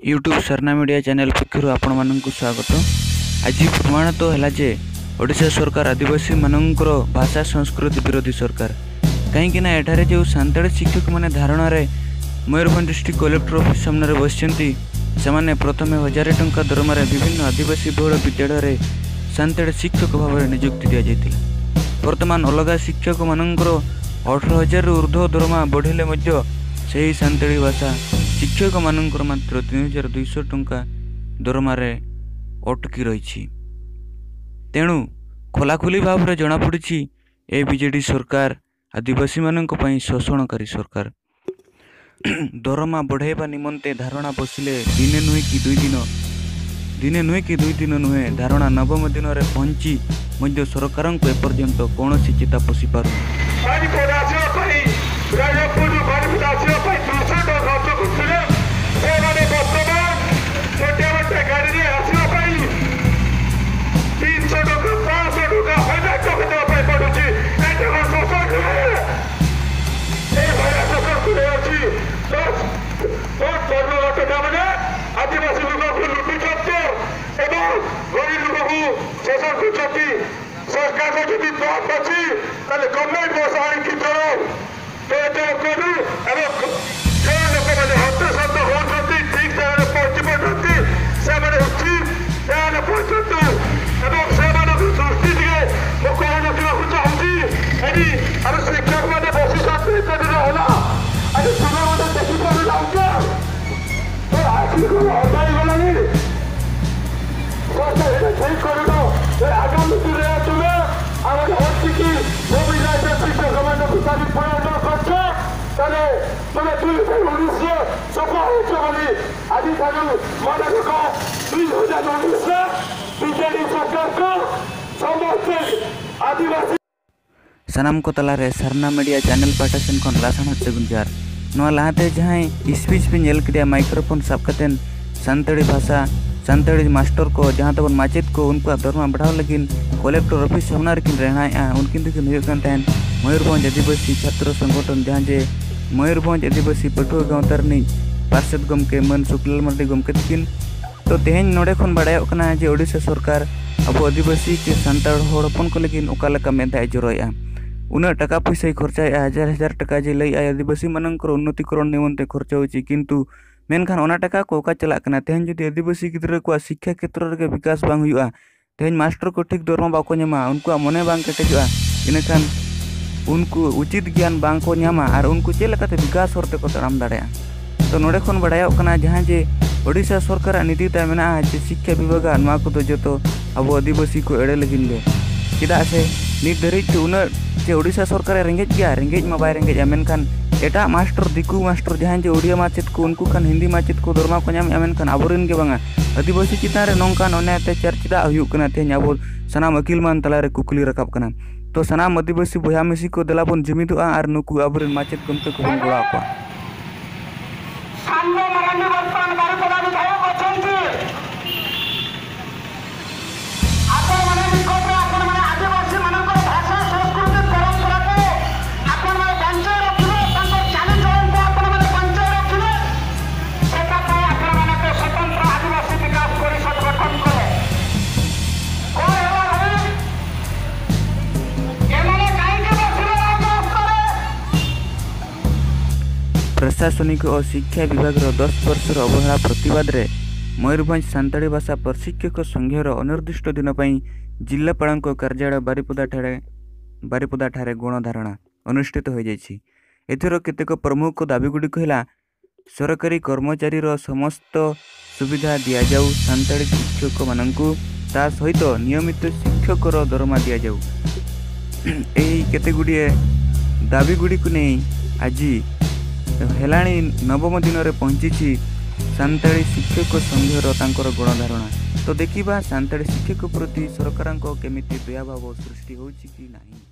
YouTube Sarna media channel पक्षर आपण मानक स्वागत। आज प्रमाणित है जे ओडिशा सरकार आदिवासी मानकर भाषा संस्कृति विरोधी सरकार कहीं एठारे जो सान्ताड़ी शिक्षक मैंने धारणा मयूरभंज डिस्ट्रिक्ट कलेक्टर ऑफिस सामने बसती से प्रथम 1000 टंका दरमार विभिन्न आदिवासी बहुल विद्यालय सान्ताड़ी शिक्षक भाव में नियुक्ति दि जाता। बर्तमान अलग शिक्षक मानकर 18,000 ऊर्ध्व दरमा बढ़े से सान्ताड़ी भाषा शिक्षक मानकर मात्र 3,200 टंका दरमार अटकी रही। तेणु खोलाखोली भाव में जनापड़ी ए बीजेडी सरकार आदिवासी मानक पई शोषणकारी सरकार। दरमा बढ़ाइबा निमंते धारणा बसिले दिने नुहे कि दुई दिन नुहे धारणा नवम दिन में पहुंची सरकार को एपर्यंत कौन चिता पशि पार आदिवासी लोगों को लुटी गरीब लोगों को शोषण कर सरकार को जो बात अच्छी गवर्नमेंट बस आने करो तो करू जो लोक मैंने हस्तशब्द होती ठीक जगह पहुंची पार्टी से उचित जगह पहुंचतु दृष्टि दिए मुझे कहना चाहिए आम शिक्षक मैंने बसी सकते एत दिन है आज तुम देखिपार गलानी ठीक कर आगामी दिन में तुम्हें आम हस्ती शिक्षक मैंने तुम्हें 2019 सफल होली आज मन रख 2019 बीजेडी सरकार को समस्ते आदिवासी सनाम को तलारे सरना मीडिया चैनल पाटासन खन लासन हत्ते गुंजार नवा लाते जहां स्पीच पे नेल किया माइक्रोफोन सब कतेन सान्ताड़ी भाषा सान्ताड़ी मास्टर को जहाँ तक माचेद को उनको दरमा बढ़ाव लगिन कलेक्टर ऑफिस सामना किन रहना उनकिन तहन मयूरभंज आदिवासी छात्र संगठन जहाँ जे मयूरभंज आदिवासी पटुआ गाँव नहीं पार्षद गमके मन शुक्लाल मार्डी गमके किन तो तेहन नोड़े खन बाड़ा जे ओडिशा सरकार अब आदिवासी के सान्ताड़ हड़पन को लगिन ओकालेका मेधा जरोया उन्ना टाका पैसा खर्चा 1000 टका जे लई आदिवासी मानकर उन्नतिकरण निमंते खर्चा होची किंतु मेनखान ओना टाका को ओका चला कना तेहन जदि आदिवासी गिद्रा को शिक्षा क्षेत्र रे विकास बांग हुआ तेहन मास्टर को ठीक दरमा बाको न्यामा उनको मने बांग केटेजवा इनखान उनको उचित ज्ञान बांग को न्यामा और उनको चेलकाते विकास होरते को तड़ाम दाड़ेया तो नोडे खन बाड़ायोग कना जहां जे ओडिशा सरकार नीति ता मेना जे शिक्षा विभाग नवा को जो अब आदिवासी को एड़े लगिन ले चेदा से नित धरित उन जे ओडिशा सरकार रेंगेज गया रेंगेज मा बाय रेंगेज मेनखान एटा मास्टर दिकू मास्टर जहां जे ओडिया माचेद को उनको खान हिंदी माचेद को दरमा को नाम मेनखान आबोरेन के बांगा आदिवासी चितान रे नोंकान ओने चर्चा हुयुग कना तेहन अब सनाम अकिल मान तलारे कुकली रकाब कना तो सनाम आदिवासी बया मिसी को देलाबन जुमिदुआ और नुकु आबोरेन माचेद गमके को बन गोड़ा को प्रशासनिक और शिक्षा विभाग 10 वर्षर अवहेला प्रतिवाद रे मयूरभंज सान्ताड़ी भाषा प्रशिक्षक संघर अनिर्दिष्ट दिन जिलापाल कार्यालय बारिपदा ठारे गणधारणा अनुष्ठित हो जाइछि। एथर केतेक प्रमुख दाबीगुड़िक है सरकारी कर्मचारी समस्त सुविधा दि जाऊ सान्ताड़ी शिक्षक मानू ता सहित नियमित शिक्षक दरमा दि जाऊ यही केतेगुड़िए दाबीगुड़िक नहीं आज हेलाणी नवम दिन में पहुंची सान्ताड़ी शिक्षक संघर तांकर गणधारणा तो देखिबा सान्ताड़ी शिक्षक प्रति सरकार केमिति दयाभाव सृष्टि होछि कि नहीं।